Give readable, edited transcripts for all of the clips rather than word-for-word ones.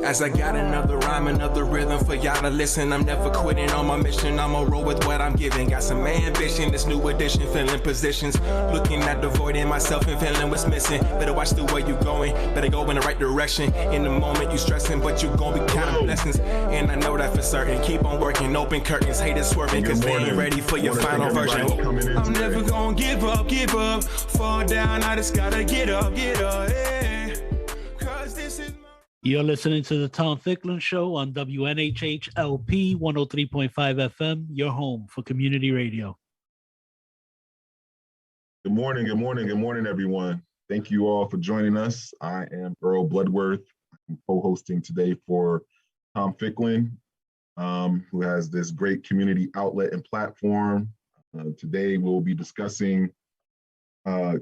As I got another rhyme, another rhythm for y'all to listen. I'm never quitting on my mission, I'ma roll with what I'm giving. Got some ambition, this new edition, filling positions. Looking at the void in myself and feeling what's missing. Better watch the way you going, better go in the right direction. In the moment you stressing, but you gon' be counting blessings. And I know that for certain, keep on working, open curtains, haters swerving, cause they ain't ready for your final version. I'm never gonna give up, fall down, I just gotta get up, yeah. Cause this is You're listening to the Tom Ficklin Show on WNHH-LP 103.5 FM, your home for community radio. Good morning, everyone. Thank you all for joining us. I am Earl Bloodworth. I'm co-hosting today for Tom Ficklin, who has this great community outlet and platform. Today we'll be discussing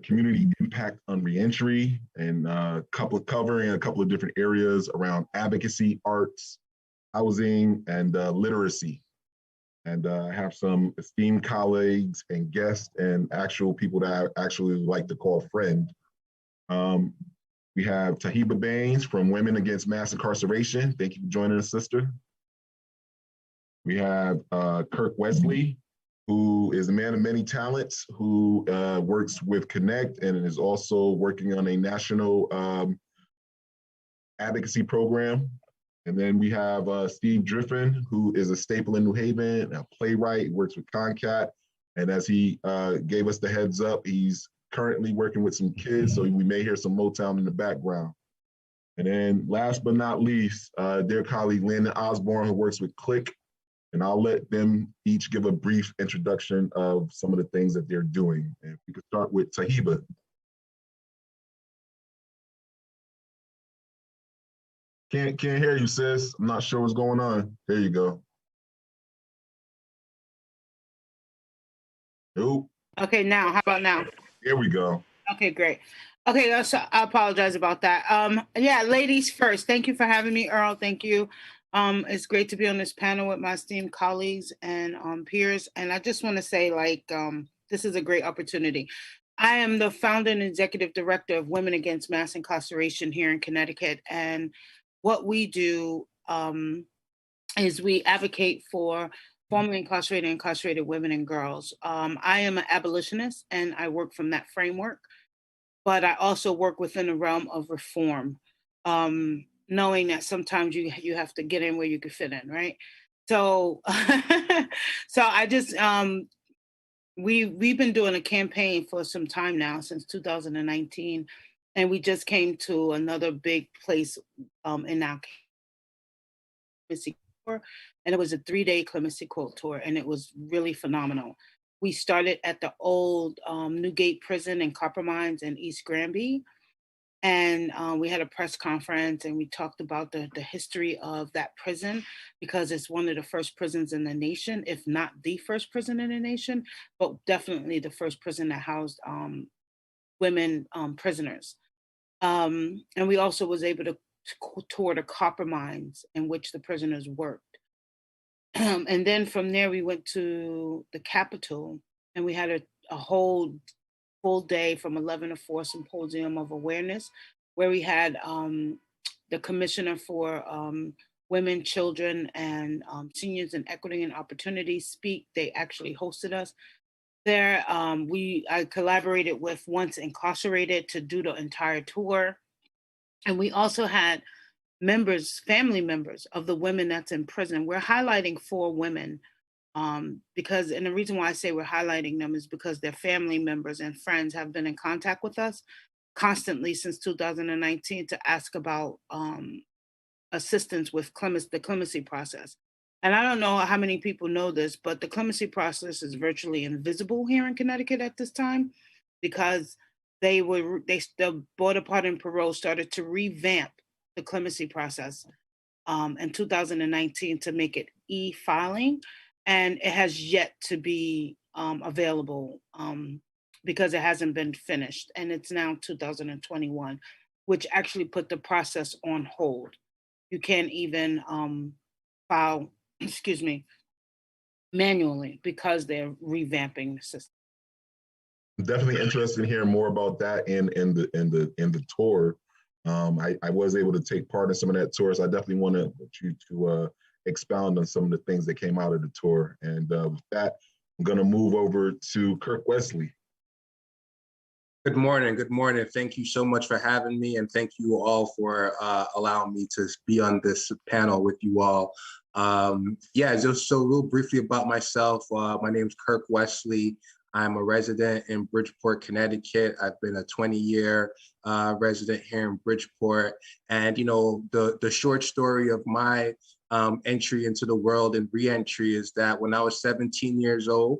community impact on reentry and covering a couple of different areas around advocacy, arts, housing, and literacy. And I have some esteemed colleagues and guests and actual people that I actually like to call friend. We have Tahiba Baines from Women Against Mass Incarceration. Thank you for joining us, sister. We have Kirk Wesley, who is a man of many talents, who works with Connect and is also working on a national advocacy program. And then we have Steve Driffin, who is a staple in New Haven, a playwright, works with Concat. And as he gave us the heads up, he's currently working with some kids, so we may hear some Motown in the background. And then last but not least, dear colleague Landon Osborne, who works with Click. And I'll let them each give a brief introduction of some of the things that they're doing. And if we could start with Tahiba. Can't hear you, sis. I'm not sure what's going on. There you go. Nope. Okay, now, how about now? Here we go. Okay, great. Okay, so I apologize about that. Yeah, ladies first. Thank you for having me, Earl. Thank you. It's great to be on this panel with my esteemed colleagues and peers. And I just want to say, this is a great opportunity. I am the founder and executive director of Women Against Mass Incarceration here in Connecticut. And what we do is we advocate for formerly incarcerated women and girls. I am an abolitionist and I work from that framework, but I also work within the realm of reform. Knowing that sometimes you have to get in where you can fit in, right? So, so I just we've been doing a campaign for some time now, since 2019, and we just came to another big place in our clemency tour, and it was a 3-day clemency court tour, and it was really phenomenal. We started at the old Newgate Prison in Copper Mines in East Granby. And we had a press conference and we talked about the history of that prison, because it's one of the first prisons in the nation, if not the first prison in the nation, but definitely the first prison that housed women prisoners. And we also was able to tour the copper mines in which the prisoners worked. And then from there, we went to the Capitol and we had a whole full day from 11 to 4 symposium of awareness, where we had the commissioner for women, children, and seniors in equity and opportunity speak. They actually hosted us there. I collaborated with Once Incarcerated to do the entire tour. And we also had family members of the women that's in prison. We're highlighting 4 women and the reason why I say we're highlighting them is because their family members and friends have been in contact with us constantly since 2019 to ask about assistance with the clemency process. And I don't know how many people know this, but the clemency process is virtually invisible here in Connecticut at this time, because the Board of Pardon and Parole started to revamp the clemency process in 2019 to make it e-filing. And it has yet to be available because it hasn't been finished. And it's now 2021, which actually put the process on hold. You can't even file, manually, because they're revamping the system. Definitely interested in hearing more about that in the tour. I was able to take part in some of that tour, so I definitely want you to expound on some of the things that came out of the tour. And with that, I'm going to move over to Kirk Wesley. Good morning. Good morning. Thank you so much for having me, and thank you all for allowing me to be on this panel with you all. Yeah, just so real briefly about myself. My name is Kirk Wesley. I'm a resident in Bridgeport, Connecticut. I've been a 20-year resident here in Bridgeport. And, you know, the short story of my entry into the world and reentry is that when I was 17 years old,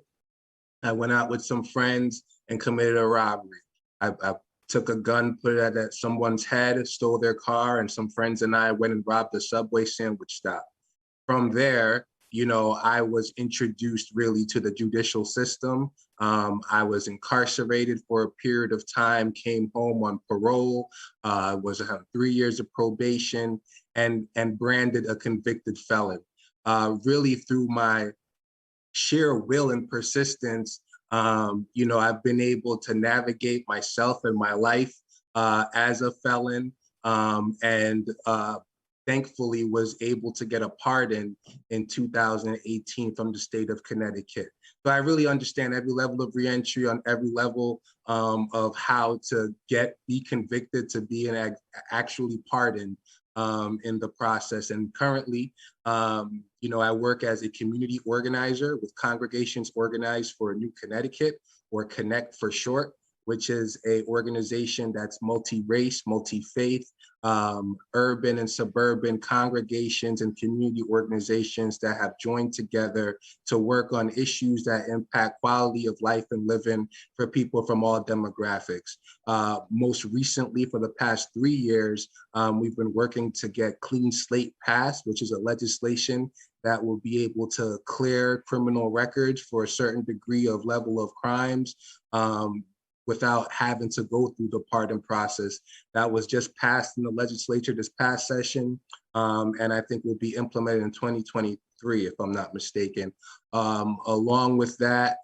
I went out with some friends and committed a robbery. I took a gun, put it at someone's head, stole their car, and some friends and I went and robbed a Subway sandwich stop. From there, you know, I was introduced really to the judicial system. I was incarcerated for a period of time, came home on parole, was 3 years of probation, and branded a convicted felon. Really through my sheer will and persistence, you know, I've been able to navigate myself and my life as a felon, and thankfully was able to get a pardon in 2018 from the state of Connecticut. So I really understand every level of reentry, on every level of how to be convicted to be actually pardoned in the process. And currently, you know, I work as a community organizer with Congregations Organized for a New Connecticut, or CONNECT for short, which is an organization that's multi-race, multi-faith, urban and suburban congregations and community organizations that have joined together to work on issues that impact quality of life and living for people from all demographics. Most recently, for the past 3 years, we've been working to get Clean Slate passed, which is a legislation that will be able to clear criminal records for a certain degree of level of crimes, without having to go through the pardon process. That was just passed in the legislature this past session, and I think will be implemented in 2023, if I'm not mistaken. Along with that,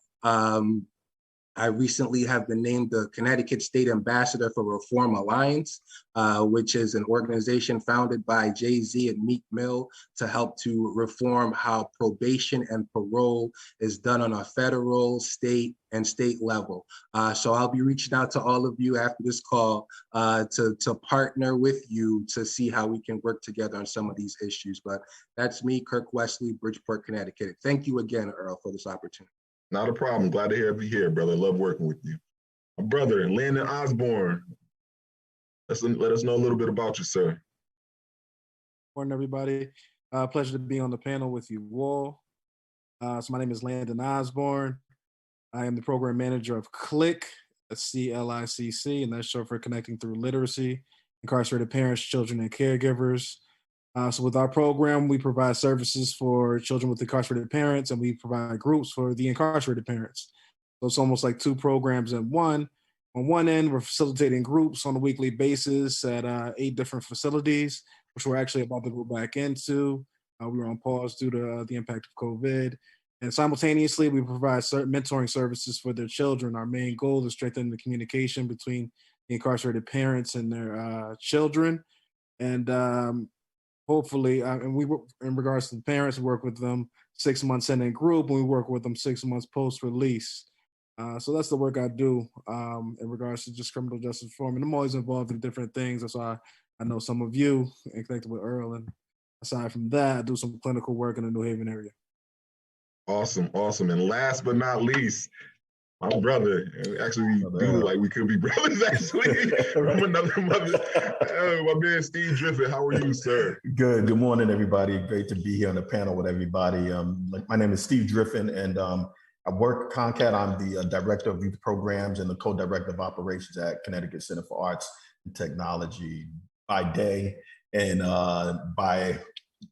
I recently have been named the Connecticut State Ambassador for Reform Alliance, which is an organization founded by Jay-Z and Meek Mill to help to reform how probation and parole is done on a federal, state, and state level. So I'll be reaching out to all of you after this call to partner with you to see how we can work together on some of these issues. But that's me, Kirk Wesley, Bridgeport, Connecticut. Thank you again, Earl, for this opportunity. Not a problem. Glad to have you here, brother. Love working with you. My brother, Landon Osborne. Let us know a little bit about you, sir. Morning, everybody. Pleasure to be on the panel with you all. So my name is Landon Osborne. I am the program manager of CLICC, CLICC, and that's short for Connecting Through Literacy, Incarcerated Parents, Children, and Caregivers. So with our program, we provide services for children with incarcerated parents, and we provide groups for the incarcerated parents. So it's almost like two programs in one. On one end, we're facilitating groups on a weekly basis at 8 different facilities, which we're actually about to go back into. We were on pause due to the impact of COVID. And simultaneously, we provide certain mentoring services for their children. Our main goal is strengthening the communication between the incarcerated parents and their children. And hopefully, and we, in regards to the parents, work with them 6 months in a group, and we work with them 6 months post-release. So that's the work I do in regards to just criminal justice reform. And I'm always involved in different things. That's why I know some of you and connected with Earl. And aside from that, I do some clinical work in the New Haven area. Awesome, awesome. And last but not least, my brother. Actually, we do like we could be brothers, actually. From another mother. My man, Steve Driffin. How are you, sir? Good. Good morning, everybody. Great to be here on the panel with everybody. My name is Steve Driffin, and I work at CONCAT. I'm the director of youth programs and the co-director of operations at Connecticut Center for Arts and Technology by day, and by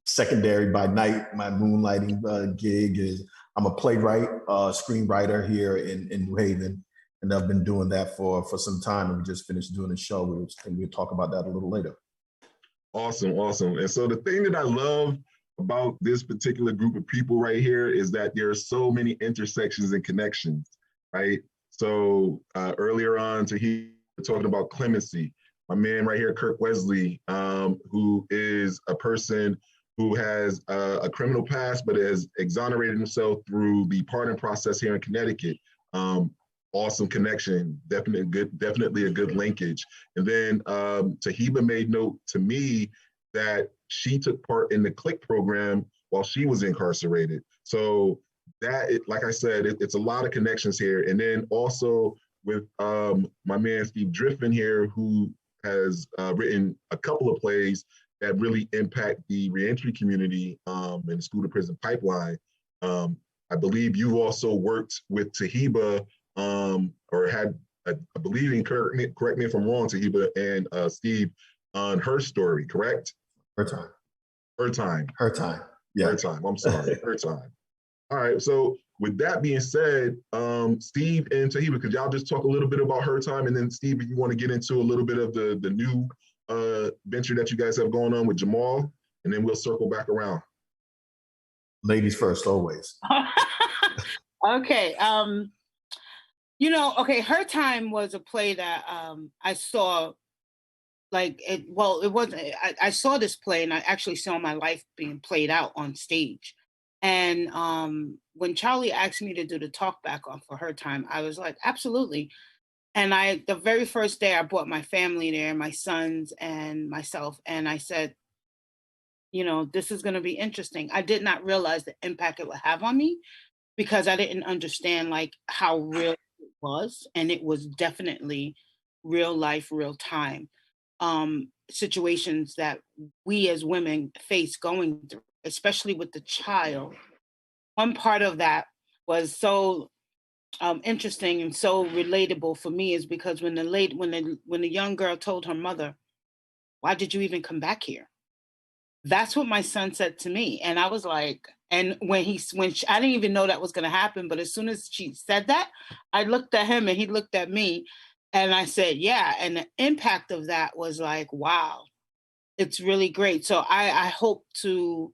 secondary, by night. My moonlighting gig is I'm a playwright, screenwriter here in New Haven, and I've been doing that for some time. And we just finished doing a show, and we'll talk about that a little later. Awesome, awesome. And so the thing that I love about this particular group of people right here is that there are so many intersections and connections, right? So earlier on, we're talking about clemency. my man right here, Kirk Wesley, who is a person who has a criminal past, but has exonerated himself through the pardon process here in Connecticut. Awesome connection, definitely a good linkage. And then Tahiba made note to me that she took part in the CLICK program while she was incarcerated. So that, like I said, it's a lot of connections here. And then also with my man Steve Driffin here, who has written a couple of plays that really impact the reentry community and the school to prison pipeline. I believe you've also worked with Tahiba or had, I believe, correct me if I'm wrong, Tahiba and Steve, on her story, correct? Her time. Her time. Her time. Yeah. Her time. I'm sorry. Her time. All right. So with that being said, Steve and Tahiba, could y'all just talk a little bit about Her Time? And then Steve, if you want to get into a little bit of the new venture that you guys have going on with Jamal, and then we'll circle back around. Ladies first, always. Okay. Okay, Her Time was a play that I saw, it wasn't, I saw this play and I actually saw my life being played out on stage. And when Charlie asked me to do the talk back on for Her Time, I was like, absolutely. And the very first day I brought my family there, my sons and myself, and I said, this is going to be interesting. I did not realize the impact it would have on me because I didn't understand how real it was. And it was definitely real life, real time situations that we as women face going through, especially with the child. One part of that was so interesting and so relatable for me is because when the young girl told her mother, "Why did you even come back here?" That's what my son said to me, and I was like, and when I didn't even know that was going to happen, but as soon as she said that, I looked at him and he looked at me, and I said, "Yeah." And the impact of that was like, wow, it's really great. So I hope to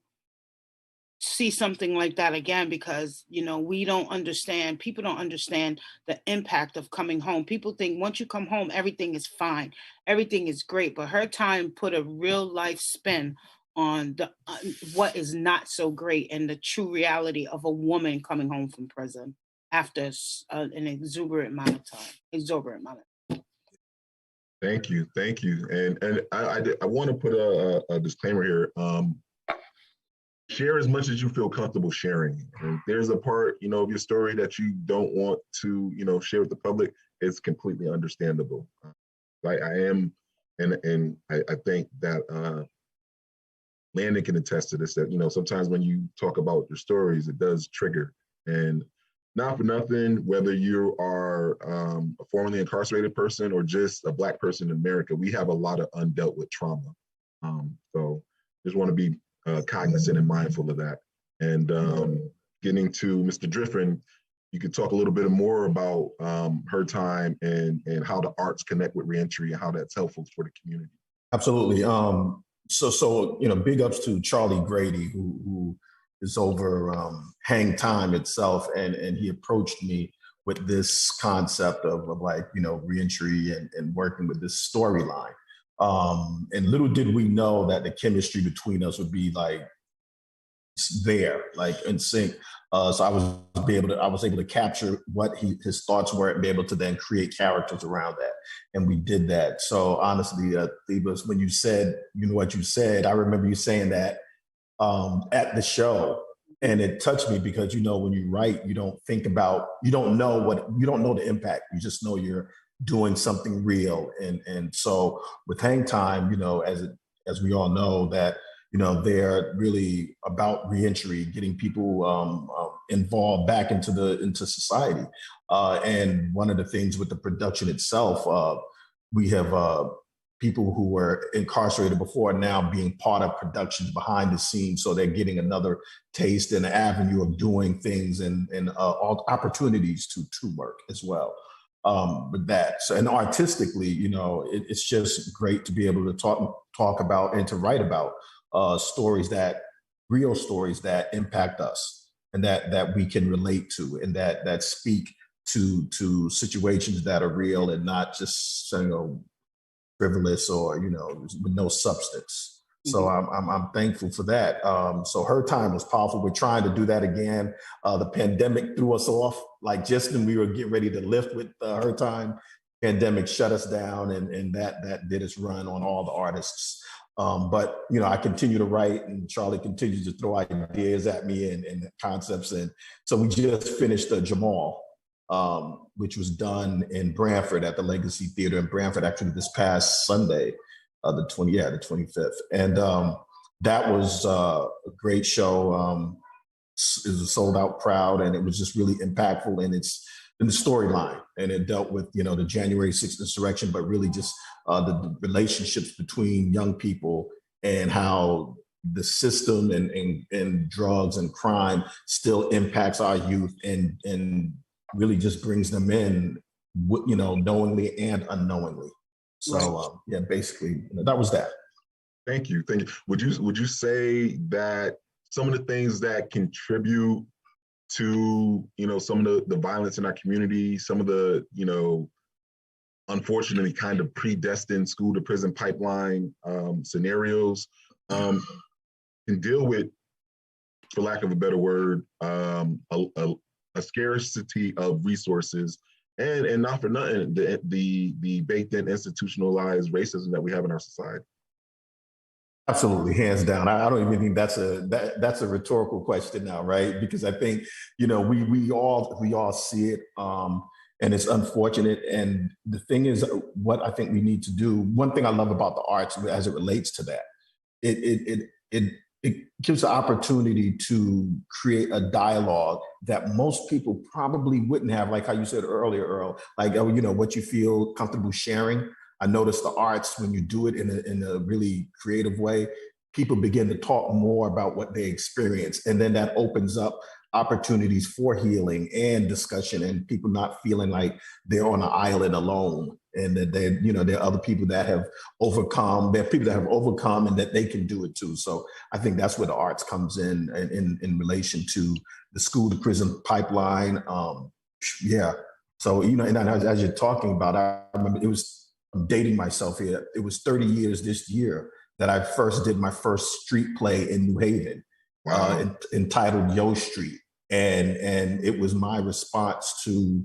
see something like that again because people don't understand the impact of coming home. People think once you come home everything is fine, everything is great, but Her Time put a real life spin on the what is not so great and the true reality of a woman coming home from prison after an exorbitant amount of time. Thank you. And I want to put a disclaimer here. Share as much as you feel comfortable sharing. And if there's a part, of your story that you don't want to, share with the public, it's completely understandable. I am, and I think that Landon can attest to this, that, sometimes when you talk about your stories, it does trigger. And not for nothing, whether you are a formerly incarcerated person or just a Black person in America, we have a lot of undealt with trauma. So just want to be cognizant and mindful of that. And getting to Mr. Driffin, you could talk a little bit more about Her Time and how the arts connect with reentry and how that's helpful for the community. Absolutely. So big ups to Charlie Grady, who is over Hang Time itself, and he approached me with this concept of reentry and working with this storyline. And little did we know that the chemistry between us would be there, in sync. So I was able to capture what his thoughts were and be able to then create characters around that. And we did that. So honestly, Thebus, when you said, what you said, I remember you saying that at the show. And it touched me because, when you write, you don't know the impact. You just know you're doing something real. And so with Hang Time, as we all know that, they're really about reentry, getting people involved back into society. And one of the things with the production itself, we have people who were incarcerated before now being part of productions behind the scenes. So they're getting another taste and an avenue of doing things and opportunities to work as well. With that. So, and artistically, it's just great to be able to talk about and to write about real stories that impact us and that we can relate to and that speak to situations that are real and not just frivolous or, with no substance. So I'm thankful for that. So her time was powerful. We're trying to do that again. The pandemic threw us off. Like just when we were getting ready to lift with her time, pandemic shut us down, and that did its run on all the artists. But I continue to write, and Charlie continues to throw ideas at me and concepts. And so we just finished Jamal, which was done in Branford at the Legacy Theater in Branford, actually this past Sunday, the 25th. And that was a great show. It was a sold out crowd, and it was just really impactful in the storyline. And it dealt with, the January 6th insurrection, but really just the relationships between young people and how the system and drugs and crime still impacts our youth and really just brings them in, knowingly and unknowingly. So basically that was that. Thank you. Would you say that some of the things that contribute to some of the violence in our community, some of the unfortunately kind of predestined school to prison pipeline scenarios can deal with, for lack of a better word, a scarcity of resources, and not for nothing, the baked in institutionalized racism that we have in our society? Absolutely, hands down. I don't even think that's a rhetorical question now, right? Because I think we all see it, and it's unfortunate. And the thing is, what I think we need to do. One thing I love about the arts, as it relates to that, it gives the opportunity to create a dialogue that most people probably wouldn't have, like how you said earlier, Earl, like, what you feel comfortable sharing. I notice the arts, when you do it in a really creative way, people begin to talk more about what they experience. And then that opens up opportunities for healing and discussion, and people not feeling like they're on an island alone, and that there are other people that have overcome, there are people that have overcome, and that they can do it too. So I think that's where the arts comes in relation to the school to prison pipeline. So, and as you're talking about, I remember I'm dating myself here. It was 30 years this year that I first did my first street play in New Haven. Wow. Entitled Yo Street. And it was my response to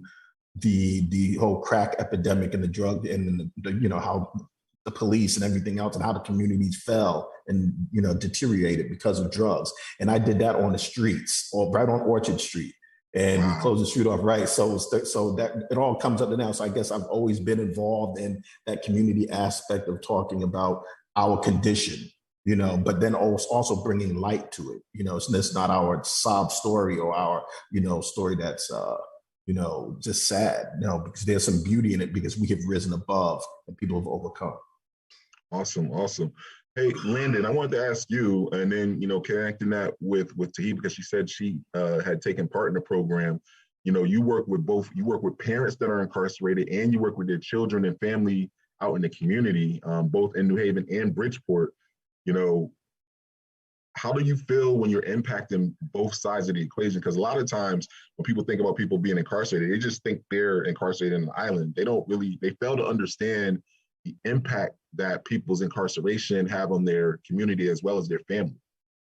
the whole crack epidemic and the drug and how the police and everything else, and how the communities fell and deteriorated because of drugs. And I did that on the streets, or right on Orchard Street. And we closed the street off, right? So that it all comes up to now. So I guess I've always been involved in that community aspect of talking about our condition, but then also bringing light to it. It's not our sob story or our, story that's, just sad. Because there's some beauty in it, because we have risen above and people have overcome. Awesome. Hey, Landon, I wanted to ask you, and then, connecting that with Tahi, because she said she had taken part in the program. You work with parents that are incarcerated, and you work with their children and family out in the community, both in New Haven and Bridgeport. How do you feel when you're impacting both sides of the equation? Because a lot of times when people think about people being incarcerated, they just think they're incarcerated in an island. They fail to understand the impact that people's incarceration have on their community as well as their family.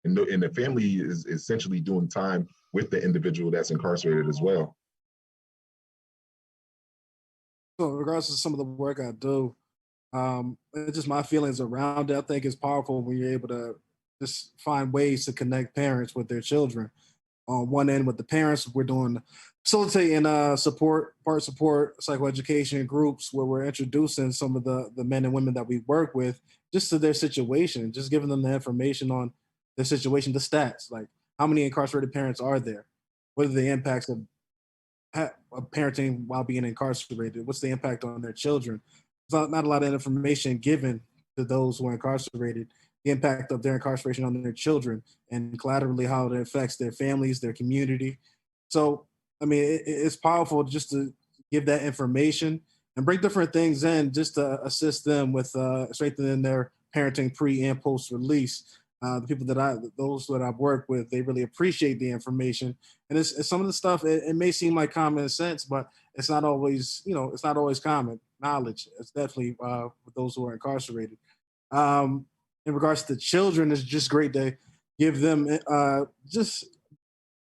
And the family is essentially doing time with the individual that's incarcerated as well. So in regards to some of the work I do, it's just my feelings around it. I think it's powerful when you're able to just find ways to connect parents with their children. On one end with the parents, we're doing facilitating support psychoeducation groups where we're introducing some of the men and women that we work with just to their situation, just giving them the information on their situation, the stats, like how many incarcerated parents are there? What are the impacts of parenting while being incarcerated? What's the impact on their children? There's not a lot of information given to those who are incarcerated, the impact of their incarceration on their children, and collaterally how it affects their families, their community. So, it's powerful just to give that information and bring different things in just to assist them with strengthening their parenting pre and post release. Those that I've worked with, they really appreciate the information. And it's some of the stuff, it may seem like common sense, but it's not always, it's not always common. knowledge. It's definitely with those who are incarcerated. In regards to children, it's just great to give them just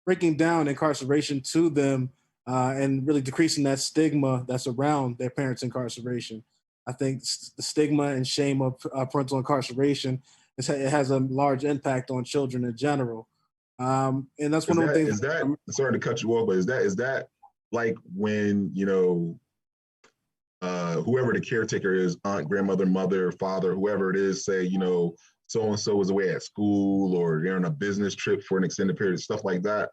breaking down incarceration to them and really decreasing that stigma that's around their parents' incarceration. I think the stigma and shame of parental incarceration it has a large impact on children in general. And that's one of the things. Is that sorry to cut you off, but is that like when, you know, whoever the caretaker is, aunt, grandmother, mother, father, whoever it is, say, you know, so and so is away at school or they're on a business trip for an extended period, stuff like that?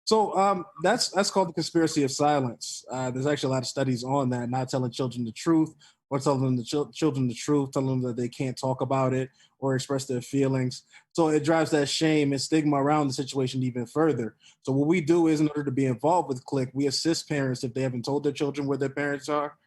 So that's called the conspiracy of silence. There's actually a lot of studies on that, not telling children the truth or telling the children the truth, telling them that they can't talk about it or express their feelings. So it drives that shame and stigma around the situation even further. So what we do is, in order to be involved with CLIC, we assist parents if they haven't told their children where their parents are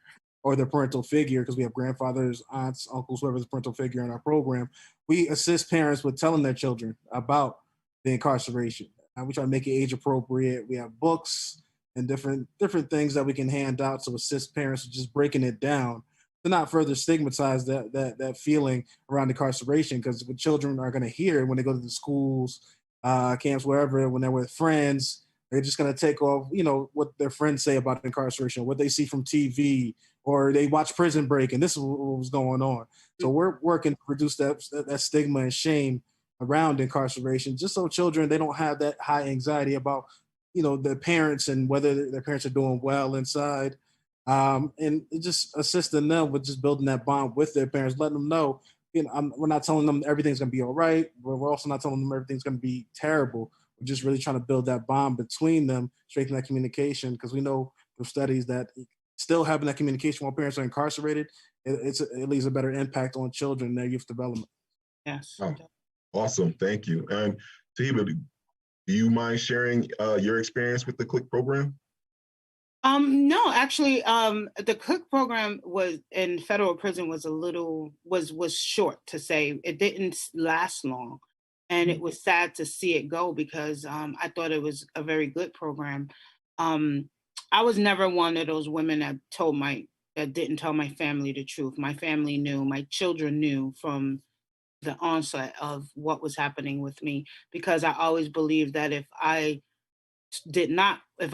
or their parental figure, because we have grandfathers, aunts, uncles, whoever's the parental figure in our program. We assist parents with telling their children about the incarceration. We try to make it age appropriate. We have books and different things that we can hand out to assist parents with just breaking it down to not further stigmatize that feeling around incarceration, because what children are going to hear when they go to the schools, camps, wherever, when they're with friends, they're just going to take off, you know, what their friends say about incarceration, what they see from TV, or they watch Prison Break, and this is what was going on. So we're working to reduce that stigma and shame around incarceration, just so children, they don't have that high anxiety about, you know, their parents and whether their parents are doing well inside. And just assisting them with just building that bond with their parents, letting them know, you know, we're not telling them everything's going to be all right, but we're also not telling them everything's going to be terrible. We're just really trying to build that bond between them, strengthen that communication, because we know from studies that still having that communication while parents are incarcerated, it leaves a better impact on children and their youth development. Yes. Oh, awesome. Thank you. And Tahiba, do you mind sharing your experience with the CLIC program? No, actually, the CLIC program was in federal prison was short, to say. It didn't last long. And it was sad to see it go, because I thought it was a very good program. I was never one of those women that didn't tell my family the truth. My family knew, my children knew from the onset of what was happening with me, because I always believed that if I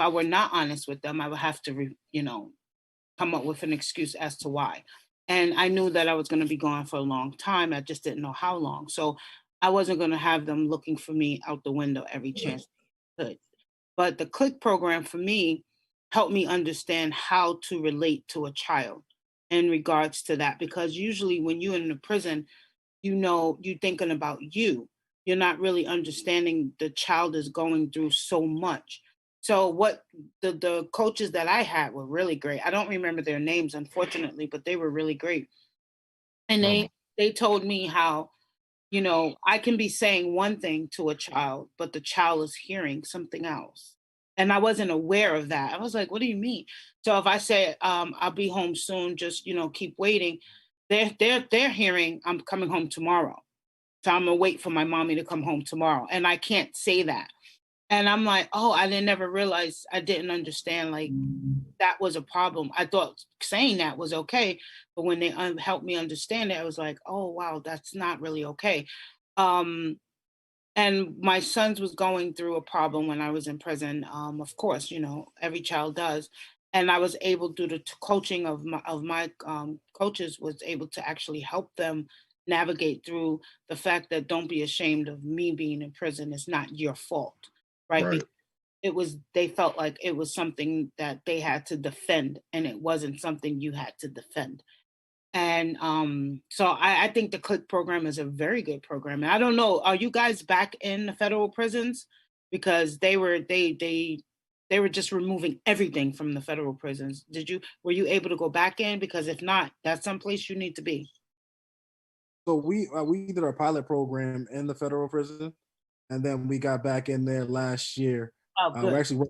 were not honest with them, I would have to, come up with an excuse as to why. And I knew that I was going to be gone for a long time. I just didn't know how long. So I wasn't going to have them looking for me out the window every chance they could. But the CLIC program for me helped me understand how to relate to a child in regards to that. Because usually when you're in the prison, you're thinking about you. You're not really understanding the child is going through so much. So what the coaches that I had were really great. I don't remember their names, unfortunately, but they were really great. And they told me how, I can be saying one thing to a child, but the child is hearing something else. And I wasn't aware of that. I was like, what do you mean? So if I say, I'll be home soon, just, keep waiting, they're hearing I'm coming home tomorrow. So I'm gonna wait for my mommy to come home tomorrow. And I can't say that. And I'm like, oh, I never realized, I didn't understand, like, that was a problem. I thought saying that was okay. But when they helped me understand it, I was like, oh, wow, that's not really okay. And my sons was going through a problem when I was in prison. Of course, every child does. And I was able, through the coaching of my coaches, was able to actually help them navigate through the fact that don't be ashamed of me being in prison. It's not your fault, right? Because they felt like it was something that they had to defend, and it wasn't something you had to defend. And so I think the CLIC program is a very good program. And I don't know, are you guys back in the federal prisons? Because they were just removing everything from the federal prisons. Were you able to go back in? Because if not, that's someplace you need to be. So we did our pilot program in the federal prison, and then we got back in there last year. Oh, good. We're actually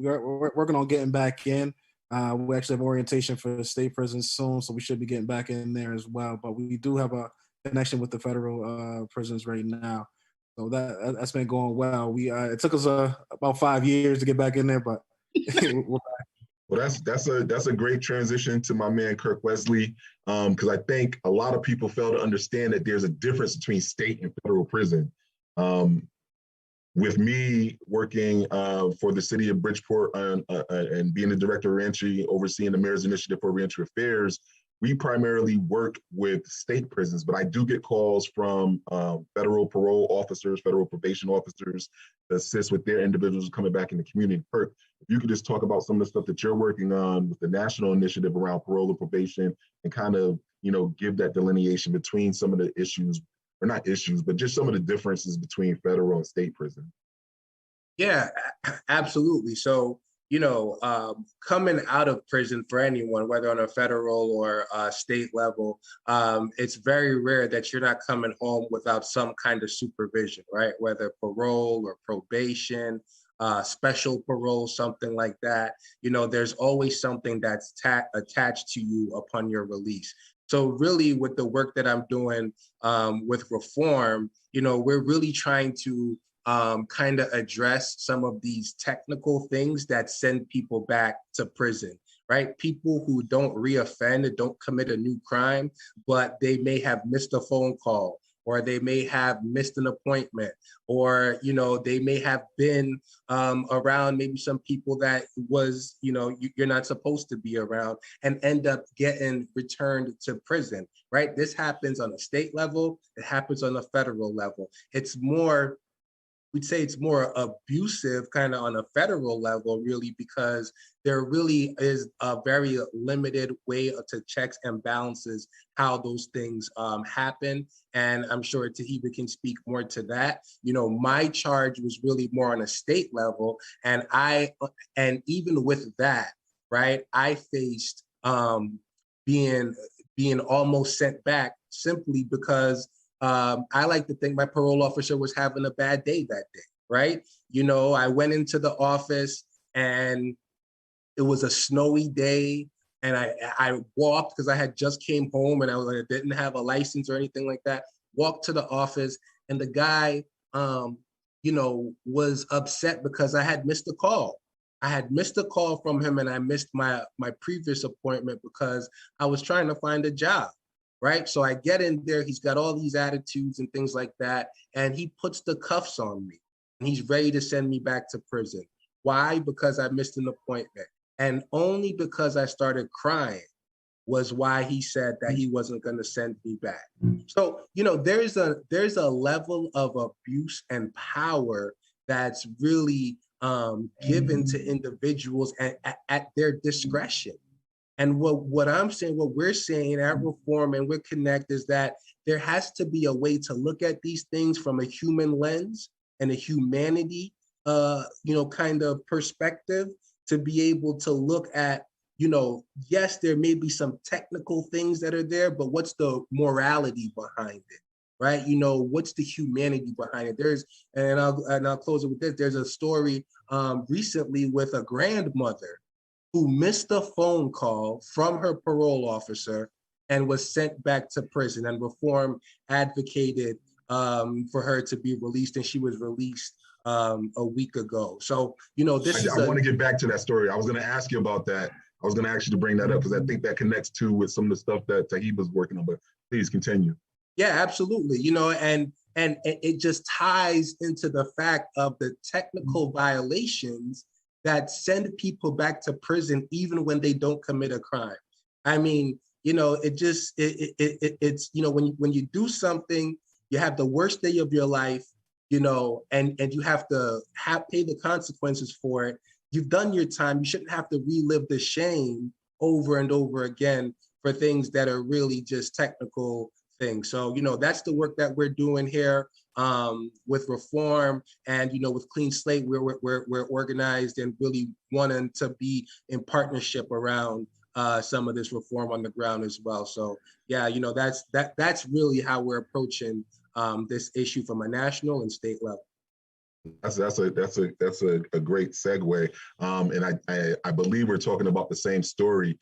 working on getting back in. We actually have orientation for the state prisons soon, so we should be getting back in there as well. But we do have a connection with the federal prisons right now, so that's been going well. It took us about 5 years to get back in there, but we're back. Well, that's a great transition to my man Kirk Wesley, because I think a lot of people fail to understand that there's a difference between state and federal prison. With me working for the city of Bridgeport and being the director of Reentry, overseeing the mayor's initiative for reentry affairs, we primarily work with state prisons, but I do get calls from federal parole officers, federal probation officers to assist with their individuals coming back in the community. Kirk, if you could just talk about some of the stuff that you're working on with the national initiative around parole and probation, and kind of, give that delineation between some of the issues, or not issues, but just some of the differences between federal and state prison. Yeah, absolutely. So, coming out of prison for anyone, whether on a federal or state level, it's very rare that you're not coming home without some kind of supervision, right? Whether parole or probation, special parole, something like that. There's always something that's attached to you upon your release. So really with the work that I'm doing with reform, we're really trying to kind of address some of these technical things that send people back to prison, right? People who don't reoffend and don't commit a new crime, but they may have missed a phone call, or they may have missed an appointment, or, they may have been around maybe some people that was, you're not supposed to be around, and end up getting returned to prison, right? This happens on a state level. It happens on a federal level. We'd say it's more abusive kind of on a federal level, really, because there really is a very limited way to checks and balances how those things happen. And I'm sure Tahiba can speak more to that. My charge was really more on a state level. And even with that, right, I faced being almost sent back simply because I like to think my parole officer was having a bad day that day, right? I went into the office and it was a snowy day, and I walked because I had just came home and I didn't have a license or anything like that. Walked to the office, and the guy, was upset because I had missed a call. I had missed a call from him, and I missed my previous appointment because I was trying to find a job. Right. So I get in there, he's got all these attitudes and things like that. And he puts the cuffs on me and he's ready to send me back to prison. Why? Because I missed an appointment. And only because I started crying was why he said that he wasn't going to send me back. So, there's a level of abuse and power that's really given to individuals at their discretion. And what I'm saying, what we're saying at Reform and with Connect is that there has to be a way to look at these things from a human lens and a humanity, kind of perspective, to be able to look at, yes, there may be some technical things that are there, but what's the morality behind it, right? What's the humanity behind it? And I'll close it with this. There's a story recently with a grandmother who missed a phone call from her parole officer and was sent back to prison, and Reform advocated for her to be released, and she was released a week ago. So, I want to get back to that story. I was going to ask you about that. I was going to ask you to bring that up because I think that connects too with some of the stuff that Tahiba's working on, but please continue. Yeah, absolutely. And it just ties into the fact of the technical violations that send people back to prison even when they don't commit a crime. I mean, it's when you do something, you have the worst day of your life, and you have to pay the consequences for it. You've done your time. You shouldn't have to relive the shame over and over again for things that are really just technical things. So, that's the work that we're doing here with Reform, and with Clean Slate. We're organized and really wanting to be in partnership around some of this reform on the ground as well. So yeah, that's really how we're approaching this issue from a national and state level. That's a great segue, and I believe we're talking about the same story.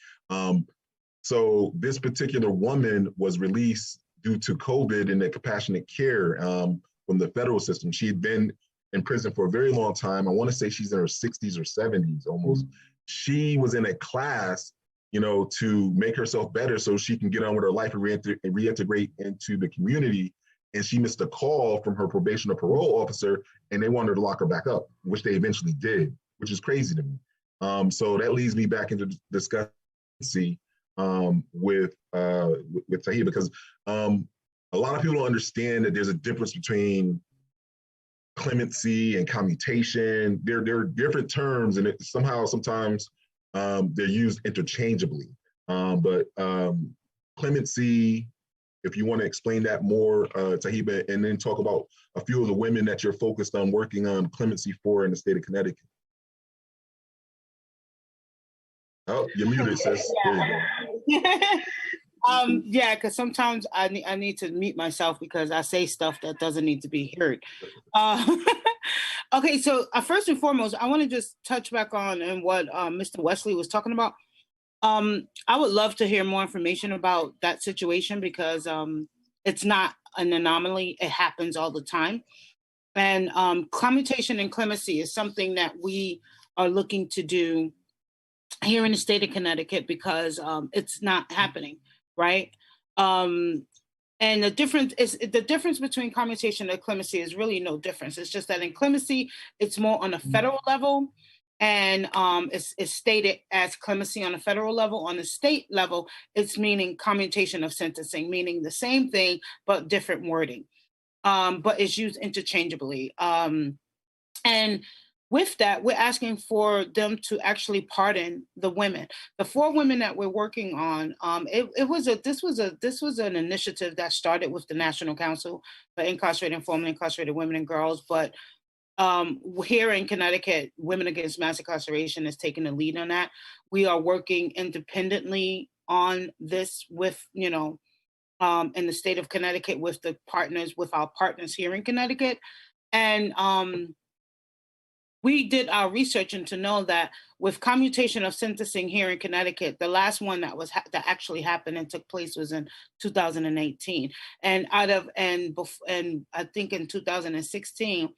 So this particular woman was released due to COVID and the compassionate care from the federal system. She had been in prison for a very long time. I want to say she's in her 60s or 70s almost. she was in a class, to make herself better so she can get on with her life and reintegrate into the community. And she missed a call from her probation or parole officer, and they wanted her to lock her back up, which they eventually did, which is crazy to me. So that leads me back into discussion with Tahib, because a lot of people don't understand that there's a difference between clemency and commutation. They're different terms, and sometimes they're used interchangeably. But clemency, if you want to explain that more, Tahiba, and then talk about a few of the women that you're focused on working on clemency for in the state of Connecticut. Oh, you're muted, sis. There you go. Yeah, because sometimes I need to mute myself because I say stuff that doesn't need to be heard. Okay, so first and foremost, I want to just touch back on what Mr. Wesley was talking about. I would love to hear more information about that situation because it's not an anomaly. It happens all the time. And commutation and clemency is something that we are looking to do here in the state of Connecticut because it's not happening, right? And the difference between commutation and clemency is really no difference. It's just that in clemency, it's more on a federal level. And it's stated as clemency on a federal level. On the state level, it's meaning commutation of sentencing, meaning the same thing, but different wording. But it's used interchangeably. And with that, we're asking for them to actually pardon the women. The 4 women that we're working on, this was an initiative that started with the National Council for Incarcerated and Formerly Incarcerated Women and Girls, but here in Connecticut, Women Against Mass Incarceration is taking the lead on that. We are working independently on this with, in the state of Connecticut with our partners here in Connecticut. And we did our research and to know that with commutation of sentencing here in Connecticut, the last one that actually happened and took place was in 2018. And I think in 2016,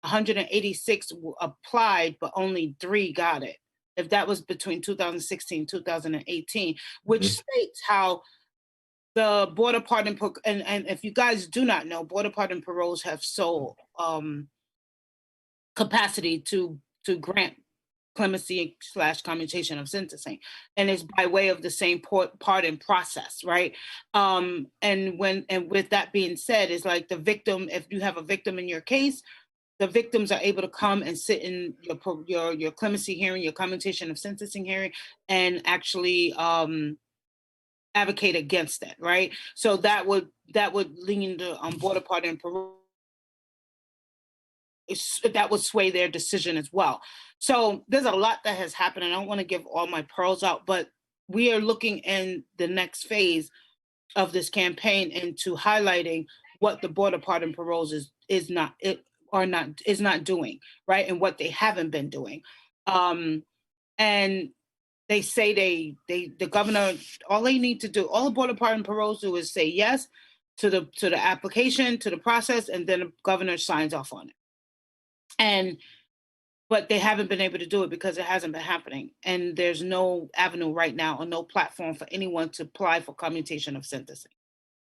186 applied, but only 3 got it. If that was between 2016 2018, which states how the border pardon and if you guys do not know, border pardon paroles have sole capacity to grant clemency / commutation of sentencing, and it's by way of the same pardon process, right? And with that being said, it's like the victim. If you have a victim in your case, the victims are able to come and sit in your clemency hearing, your commutation of sentencing hearing, and actually advocate against that, right? So that would lean to border pardon and parole. That would sway their decision as well. So there's a lot that has happened. I don't want to give all my pearls out, but we are looking in the next phase of this campaign into highlighting what the border pardon paroles is not doing, right? And what they haven't been doing. And they say the governor, all they need to do, all the border pardon paroles do is say yes to the application, to the process, and then the governor signs off on it. But they haven't been able to do it because it hasn't been happening. And there's no avenue right now or no platform for anyone to apply for commutation of sentencing.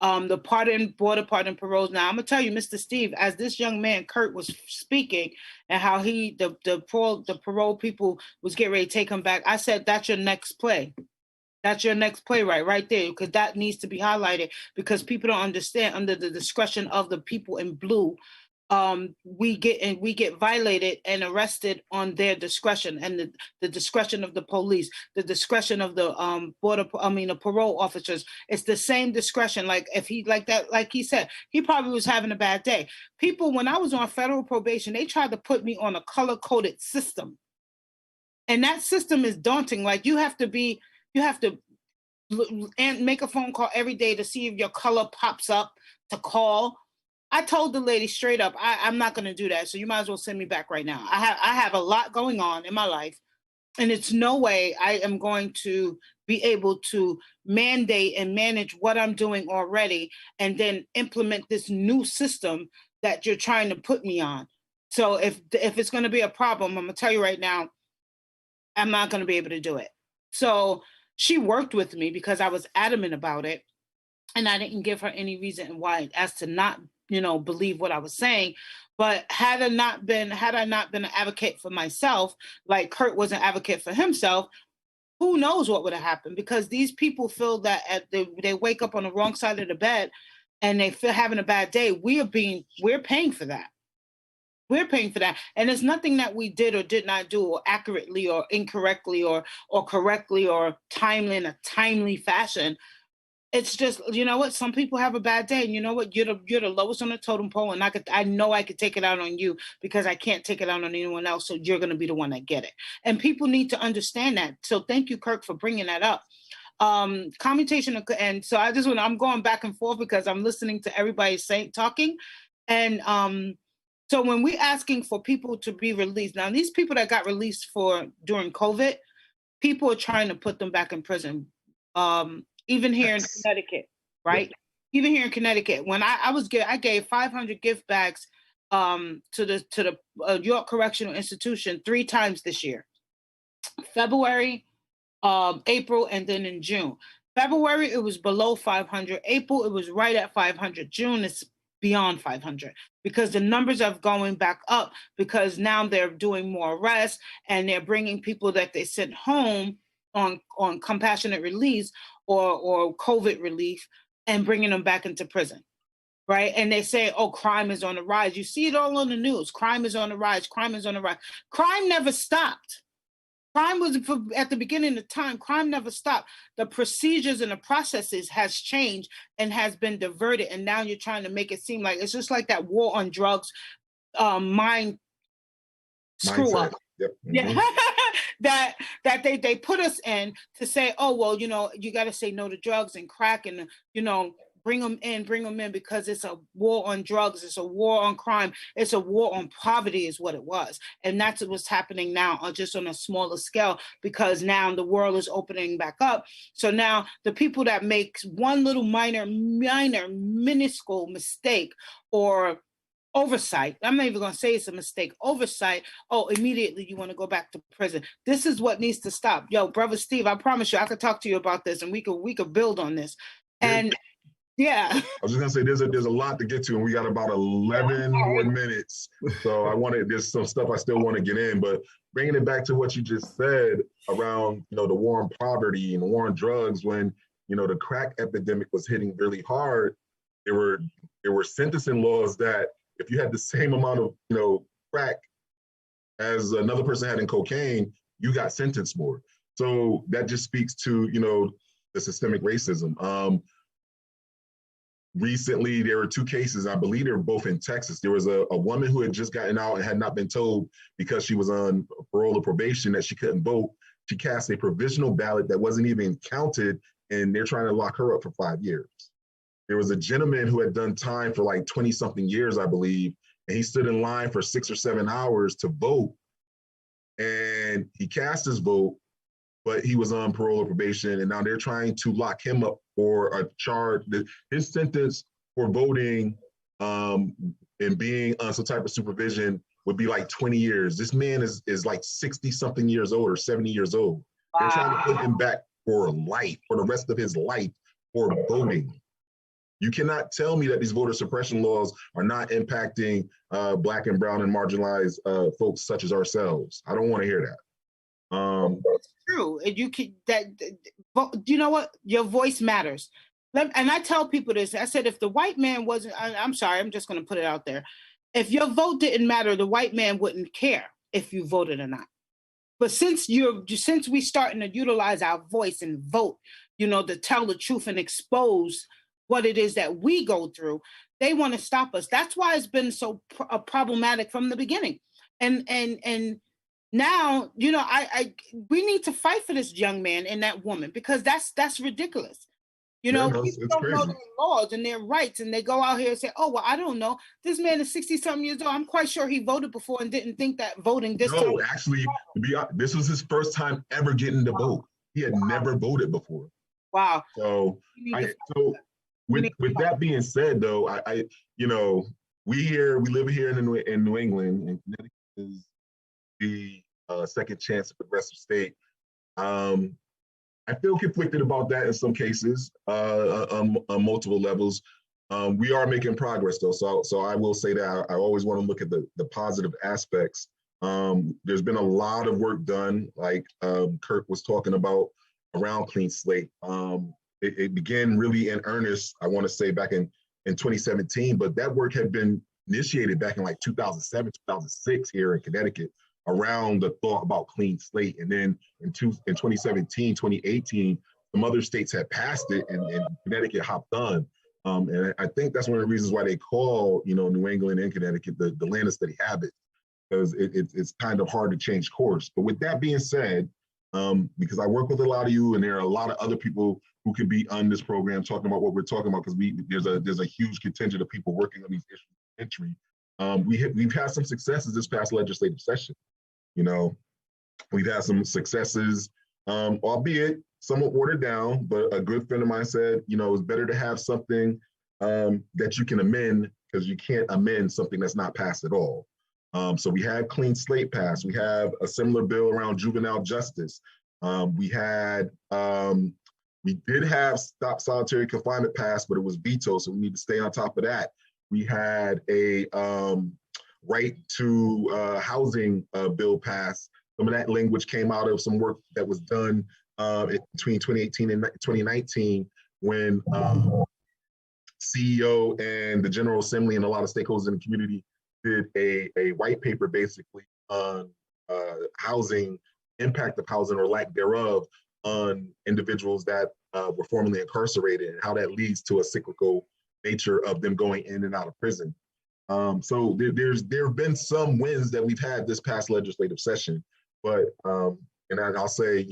The border pardon paroles. Now I'm gonna tell you, Mr. Steve, as this young man Kurt was speaking and how the parole people was getting ready to take him back, I said that's your next play. That's your next playwright right there, because that needs to be highlighted because people don't understand under the discretion of the people in blue. We get violated and arrested on their discretion and the discretion of the police, the discretion of the the parole officers. It's the same discretion. Like if he like he said, he probably was having a bad day. People, when I was on federal probation, they tried to put me on a color-coded system. And that system is daunting. Like you have to and make a phone call every day to see if your color pops up to call. I told the lady straight up, I'm not going to do that. So you might as well send me back right now. I have a lot going on in my life, and it's no way I am going to be able to mandate and manage what I'm doing already and then implement this new system that you're trying to put me on. So if it's going to be a problem, I'm going to tell you right now, I'm not going to be able to do it. So she worked with me because I was adamant about it. And I didn't give her any reason why as to not, believe what I was saying. But had I not been an advocate for myself, like Kurt was an advocate for himself, who knows what would have happened? Because these people feel that they wake up on the wrong side of the bed and they feel having a bad day. We're paying for that. We're paying for that. And it's nothing that we did or did not do or accurately or incorrectly or correctly or timely in a timely fashion. It's just, you know what? Some people have a bad day, and you know what? You're the lowest on the totem pole, and I know I could take it out on you because I can't take it out on anyone else. So you're going to be the one that get it, and people need to understand that. So thank you, Kirk, for bringing that up. Commutation, and so I'm going back and forth because I'm listening to everybody talking, and so when we're asking for people to be released, now these people that got released during COVID, people are trying to put them back in prison. Even here in Connecticut, right? Yep. Even here in Connecticut, when I gave 500 gift bags to the York Correctional Institution 3 times this year, February, April, and then in June. February, it was below 500. April, it was right at 500. June, it's beyond 500 because the numbers are going back up because now they're doing more arrests and they're bringing people that they sent home on compassionate release or COVID relief and bringing them back into prison, right? And they say, oh, crime is on the rise. You see it all on the news. Crime is on the rise. Crime is on the rise. Crime never stopped. Crime was at the beginning of time. Crime never stopped. The procedures and the processes has changed and has been diverted. And now you're trying to make it seem like it's just like that war on drugs mind screw up. Yep. Mm-hmm. Yeah. that they put us in to say, oh, well, you got to say no to drugs and crack and, bring them in because it's a war on drugs. It's a war on crime. It's a war on poverty is what it was. And that's what's happening now just on a smaller scale because now the world is opening back up. So now the people that make one little minuscule mistake or oversight, I'm not even going to say it's a mistake, oversight, immediately you want to go back to prison. This is what needs to stop. Yo, brother Steve, I promise you I could talk to you about this and we could build on this. And yeah. I was just gonna say there's a lot to get to, and we got about 11 more minutes. So there's some stuff I still want to get in, but bringing it back to what you just said around, the war on poverty and the war on drugs, when, the crack epidemic was hitting really hard, there were sentencing laws that if you had the same amount of, crack as another person had in cocaine, you got sentenced more. So that just speaks to, the systemic racism. Recently, there were 2 cases, I believe they were both in Texas. There was a woman who had just gotten out and had not been told because she was on parole or probation that she couldn't vote. She cast a provisional ballot that wasn't even counted, and they're trying to lock her up for 5 years. There was a gentleman who had done time for like 20-something years, I believe, and he stood in line for 6 or 7 hours to vote, and he cast his vote, but he was on parole or probation, and now they're trying to lock him up for a charge. His sentence for voting and being on some type of supervision would be like 20 years. This man is like 60-something years old or 70 years old. Wow. They're trying to put him back for life, for the rest of his life, for voting. You cannot tell me that these voter suppression laws are not impacting Black and brown and marginalized folks such as ourselves. I don't want to hear that. That's true. And you know what? Your voice matters. And I tell people this. I said, if the white man wasn't, I'm sorry, I'm just going to put it out there. If your vote didn't matter, the white man wouldn't care if you voted or not. But since we starting to utilize our voice and vote, to tell the truth and expose what it is that we go through, they want to stop us. That's why it's been so problematic from the beginning. And now, we need to fight for this young man and that woman because that's ridiculous. People don't know their laws and their rights, and they go out here and say, "Oh, well, I don't know. This man is 60-something years old. I'm quite sure he voted before and didn't think that voting this time." No, actually, this was his first time ever getting to vote. He had never voted before. Wow. So, with that being said, though, we live here in New England, and Connecticut is the second chance progressive state. I feel conflicted about that in some cases on multiple levels. We are making progress though, so I will say that I always want to look at the positive aspects. There's been a lot of work done, like Kirk was talking about, around Clean Slate. It began really in earnest, I want to say, back in 2017, but that work had been initiated back in like 2007, 2006 here in Connecticut around the thought about Clean Slate. And then in 2017, 2018, some other states had passed it and Connecticut hopped on. And I think that's one of the reasons why they call, New England and Connecticut the land of steady habit, because it's kind of hard to change course. But with that being said, because I work with a lot of you and there are a lot of other people who could be on this program talking about what we're talking about, because there's a huge contingent of people working on these issues of entry. We've had some successes this past legislative session. We've had some successes, albeit somewhat watered down, but a good friend of mine said, it's better to have something that you can amend, because you can't amend something that's not passed at all. So we had Clean Slate passed. We have a similar bill around juvenile justice. We did have stop solitary confinement passed, but it was vetoed, so we need to stay on top of that. We had a right to housing bill passed. Some of that language came out of some work that was done between 2018 and 2019 when CEO and the General Assembly and a lot of stakeholders in the community did a white paper basically on housing, impact of housing or lack thereof on individuals that were formerly incarcerated and how that leads to a cyclical nature of them going in and out of prison. So there have been some wins that we've had this past legislative session, but and I'll say,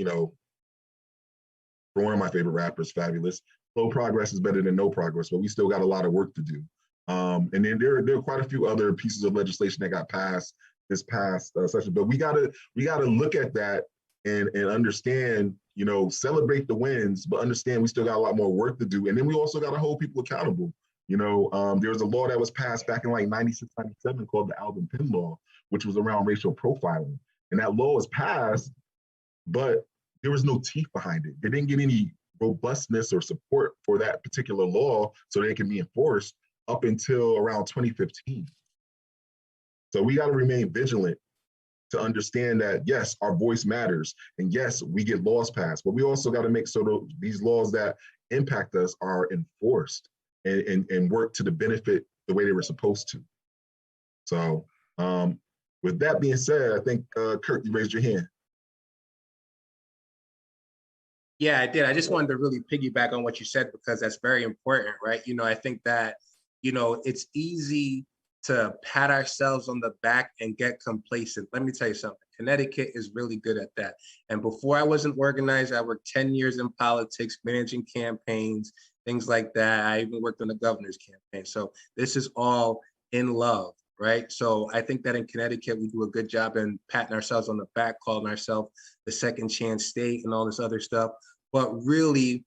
for one of my favorite rappers, Fabulous, slow progress is better than no progress, but we still got a lot of work to do. And then there are quite a few other pieces of legislation that got passed this past session, but we gotta look at that and understand, celebrate the wins, but understand we still got a lot more work to do. And then we also got to hold people accountable. There was a law that was passed back in like 96, 97 called the Alvin Penn Law, which was around racial profiling. And that law was passed, but there was no teeth behind it. They didn't get any robustness or support for that particular law so they can be enforced up until around 2015. So we got to remain vigilant to understand that, yes, our voice matters. And yes, we get laws passed, but we also got to make so that these laws that impact us are enforced and work to the benefit the way they were supposed to. So with that being said, I think, Kurt, you raised your hand. Yeah, I did. I just wanted to really piggyback on what you said, because that's very important, right? I think that, it's easy to pat ourselves on the back and get complacent. Let me tell you something. Connecticut is really good at that. And before I wasn't organized, I worked 10 years in politics, managing campaigns, things like that. I even worked on the governor's campaign. So this is all in love, right? So I think that in Connecticut, we do a good job in patting ourselves on the back, calling ourselves the second chance state and all this other stuff. But really,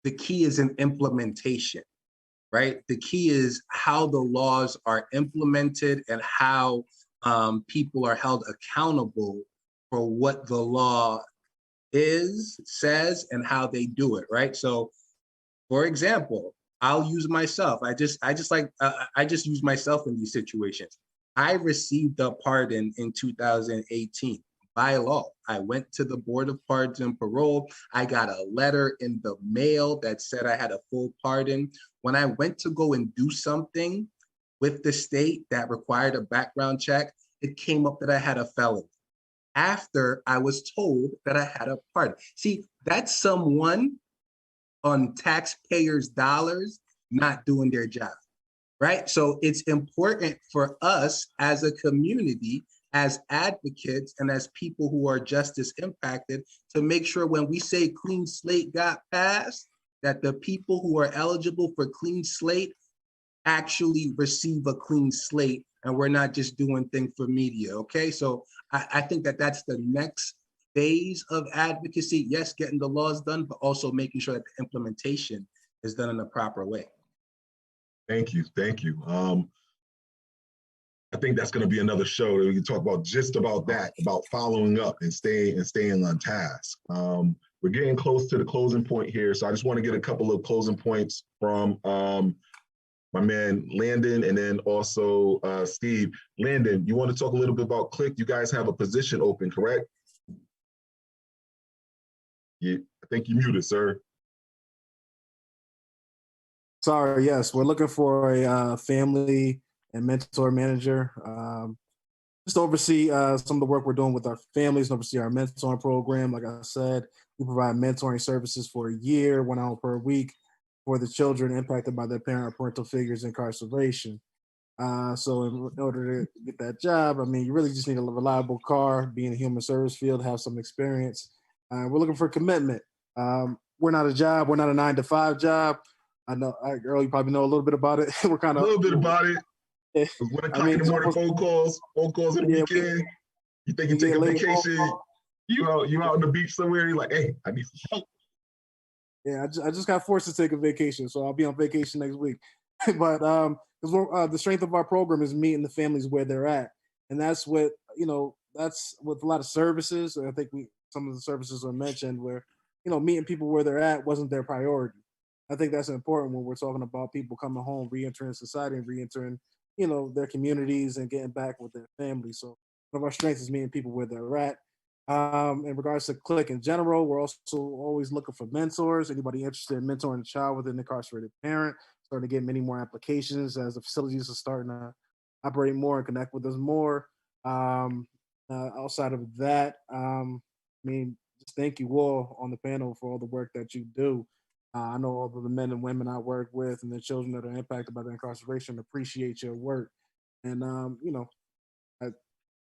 the key is in implementation, right? The key is how the laws are implemented and how people are held accountable for what the law says, and how they do it, right? So, for example, I'll use myself. I just use myself in these situations. I received a pardon in 2018 by law. I went to the Board of Pardons and Parole. I got a letter in the mail that said I had a full pardon. When I went to go and do something with the state that required a background check, it came up that I had a felony after I was told that I had a pardon. See, that's someone on taxpayers' dollars not doing their job, right? So it's important for us as a community, as advocates, and as people who are justice impacted, to make sure when we say Clean Slate got passed, that the people who are eligible for Clean Slate actually receive a clean slate, and we're not just doing things for media, okay? So I think that that's the next phase of advocacy. Yes, getting the laws done, but also making sure that the implementation is done in a proper way. Thank you. I think that's going to be another show that we can talk about just about that, about following up and staying on task. We're getting close to the closing point here, so I just want to get a couple of closing points from my man Landon, and then also Steve. Landon, you want to talk a little bit about Click? You guys have a position open, correct? Yeah, I think you muted, sir. Sorry, yes, we're looking for a family and mentor manager. Just to oversee some of the work we're doing with our families and oversee our mentoring program. Like I said, we provide mentoring services for a year, 1 hour per week, for the children impacted by their parent or parental figures incarceration. So in order to get that job, I mean, you really just need a reliable car, be in the human service field, have some experience. We're looking for commitment. We're not a job. We're not a 9-to-5 job. I know, Earl, you probably know a little bit about it. We're kind of a little bit about it. Yeah. 1 o'clock in the morning, phone calls on the weekend. You think you take a vacation? You out on the beach somewhere? You're like, hey, I need some help. Yeah, I just got forced to take a vacation, so I'll be on vacation next week. But the strength of our program is meeting the families where they're at, and that's what that's with a lot of services. I think some of the services are mentioned where meeting people where they're at wasn't their priority. I think that's important when we're talking about people coming home, reentering society, and reentering their communities and getting back with their families. So one of our strengths is meeting people where they're at. In regards to Click in general, we're also always looking for mentors. Anybody interested in mentoring a child with an incarcerated parent, starting to get many more applications as the facilities are starting to operate more and connect with us more. Outside of that, just thank you all on the panel for all the work that you do. I know all of the men and women I work with and the children that are impacted by the incarceration appreciate your work. And, like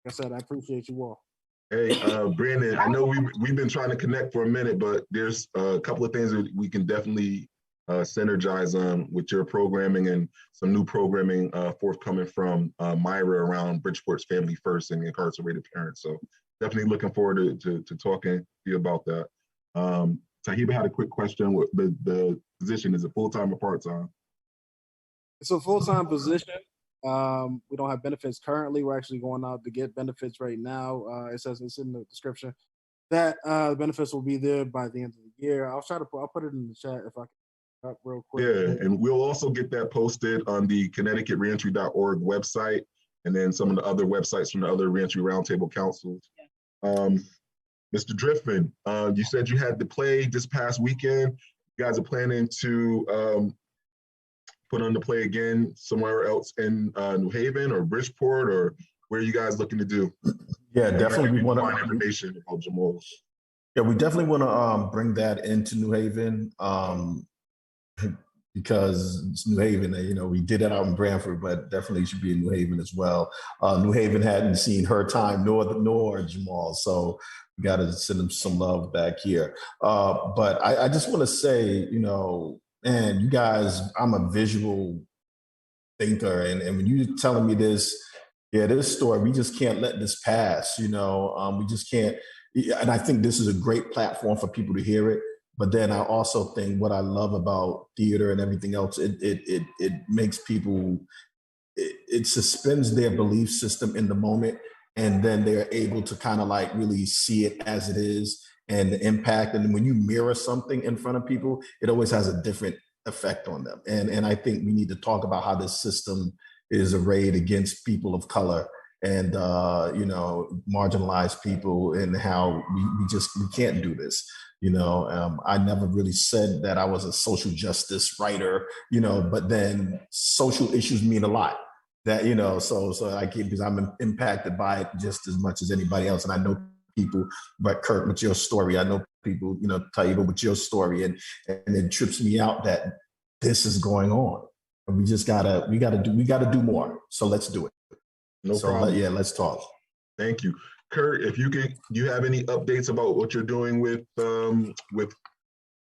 I said, I appreciate you all. Hey, Brandon, I know we've been trying to connect for a minute, but there's a couple of things that we can definitely synergize on with your programming and some new programming forthcoming from Myra around Bridgeport's Family First and incarcerated parents. So definitely looking forward to talking to you about that. Tahiba had a quick question. The position, is it full-time or part-time? It's a full-time position. We don't have benefits currently. We're actually going out to get benefits right now. It says it's in the description that benefits will be there by the end of the year. I'll put it in the chat if I can real quick. Yeah, and we'll also get that posted on the ConnecticutReentry.org website, and then some of the other websites from the other Reentry Roundtable councils. Mr. Driftman, you said you had to play this past weekend. You guys are planning to put on the play again somewhere else in New Haven or Bridgeport, or where are you guys looking to do? Yeah, definitely. We want to find information about Jamal. Yeah, we definitely want to bring that into New Haven because it's New Haven. We did it out in Branford, but definitely should be in New Haven as well. New Haven hadn't seen her time nor Jamal, so we got to send them some love back here. But I just want to say, man, you guys, I'm a visual thinker. And when you're telling me this story, we just can't let this pass, we just can't. And I think this is a great platform for people to hear it. But then I also think what I love about theater and everything else, it makes people, it suspends their belief system in the moment. And then they're able to kind of like really see it as it is and the impact. And when you mirror something in front of people, it always has a different effect on them. And I think we need to talk about how this system is arrayed against people of color and, marginalized people, and how we can't do this. I never really said that I was a social justice writer, but then social issues mean a lot. That, so I keep, because I'm impacted by it just as much as anybody else. And I know people, but Kurt, with your story, I know people, Tahiba, with your story, and it trips me out that this is going on. And we gotta do more. So let's do it. No problem. Let's talk. Thank you. Kurt, if you have any updates about what you're doing with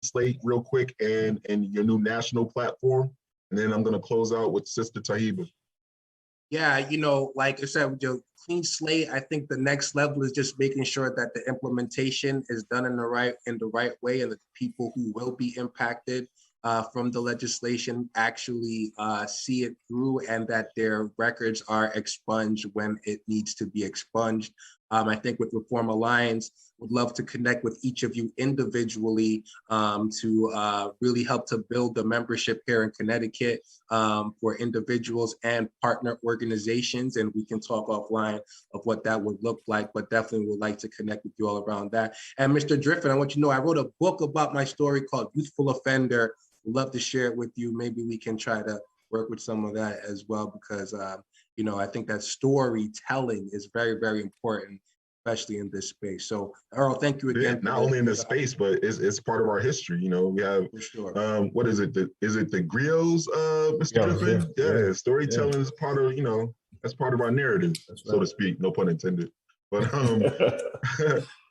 Slate real quick and your new national platform, and then I'm gonna close out with Sister Tahiba. Yeah, like I said, with your clean slate, I think the next level is just making sure that the implementation is done in the right way, and the people who will be impacted from the legislation actually see it through, and that their records are expunged when it needs to be expunged. I think with Reform Alliance, would love to connect with each of you individually to really help to build the membership here in Connecticut for individuals and partner organizations. And we can talk offline of what that would look like, but definitely would like to connect with you all around that. And Mr. Driffin, I want you to know, I wrote a book about my story called Youthful Offender. Would love to share it with you. Maybe we can try to work with some of that as well, because you know, I think that storytelling is very, very important, especially in this space. So Earl, thank you again. Not only in this space, but it's part of our history. You know, we have, what is it? Is it the griots, Mr. Driffin? Yeah, storytelling is part of, you know, that's part of our narrative, so to speak, no pun intended. But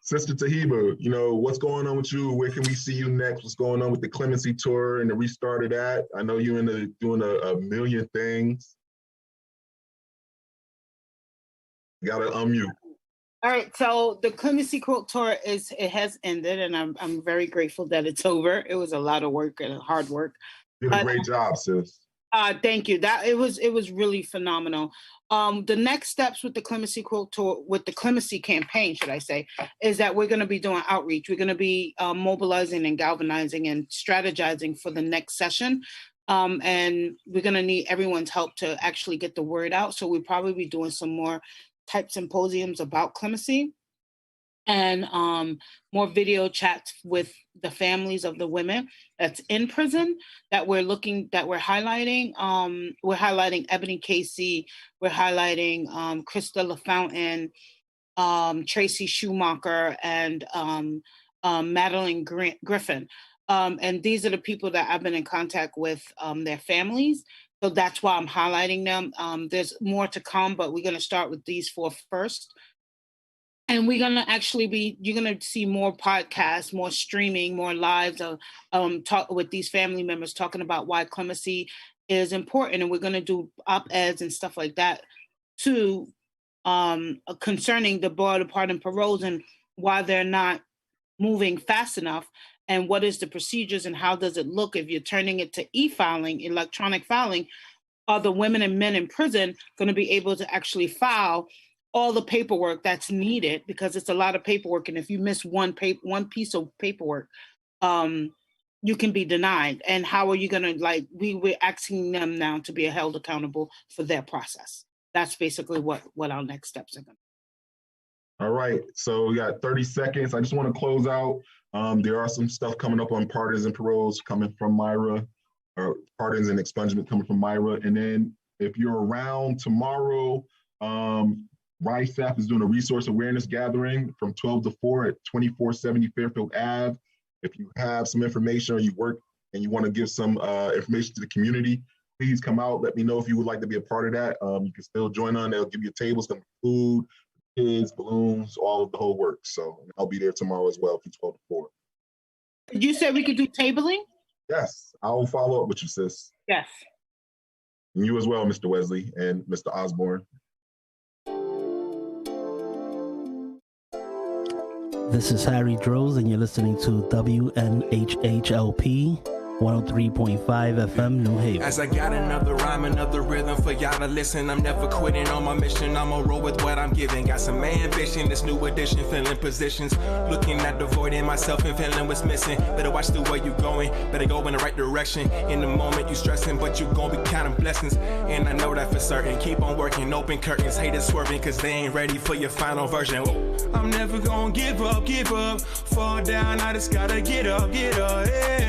Sister Tahiba, you know, what's going on with you? Where can we see you next? What's going on with the Clemency Tour and the restart of that? I know you're doing a million things. You gotta unmute. All right, so the Clemency Tour has ended, and I'm very grateful that it's over. It was a lot of work and hard work. You did a great job, sis. Thank you. It was really phenomenal. The next steps with the Clemency Tour, with the Clemency campaign, should I say, is that we're going to be doing outreach. We're going to be mobilizing and galvanizing and strategizing for the next session. And we're going to need everyone's help to actually get the word out. So we'll probably be doing some more type symposiums about clemency and more video chats with the families of the women that's in prison that we're highlighting. We're highlighting Ebony Casey, we're highlighting Krista LaFountain, Tracy Schumacher, and Madeline Griffin. And these are the people that I've been in contact with, their families. So that's why I'm highlighting them. There's more to come, but we're going to start with these four first. And we're going to you're going to see more podcasts, more streaming, more lives of talk with these family members talking about why clemency is important. And we're going to do op-eds and stuff like that too, concerning the broader pardon paroles and why they're not moving fast enough. And what is the procedures and how does it look if you're turning it to e-filing, electronic filing? Are the women and men in prison going to be able to actually file all the paperwork that's needed? Because it's a lot of paperwork. And if you miss one piece of paperwork, you can be denied. And how are you going to, we're asking them now to be held accountable for their process. That's basically what our next steps are going to be. All right. So we got 30 seconds. I just want to close out. There are some stuff coming up on pardons and paroles coming from Myra, or pardons and expungement coming from Myra. And then if you're around tomorrow, RISAF is doing a resource awareness gathering from 12 to 4 at 2470 Fairfield Ave. If you have some information or you work and you want to give some information to the community, please come out. Let me know if you would like to be a part of that. You can still join on. They'll give you tables, some food, kids, balloons, all of the whole work. So I'll be there tomorrow as well from 12 to 4. Did you say we could do tabling? Yes, I'll follow up with you, sis. Yes. And you as well, Mr. Wesley and Mr. Osborne. This is Harry Droz, and you're listening to WNHHLP 103.5 FM, New Haven. As I got another rhyme, another rhythm for y'all to listen. I'm never quitting on my mission. I'ma roll with what I'm giving. Got some ambition, this new edition, filling positions. Looking at the void in myself and feeling what's missing. Better watch the way you going. Better go in the right direction. In the moment you stressing, but you gon' be counting blessings. And I know that for certain. Keep on working, open curtains. Haters swerving, cause they ain't ready for your final version. Whoa. I'm never gonna give up. Fall down, I just gotta get up, yeah.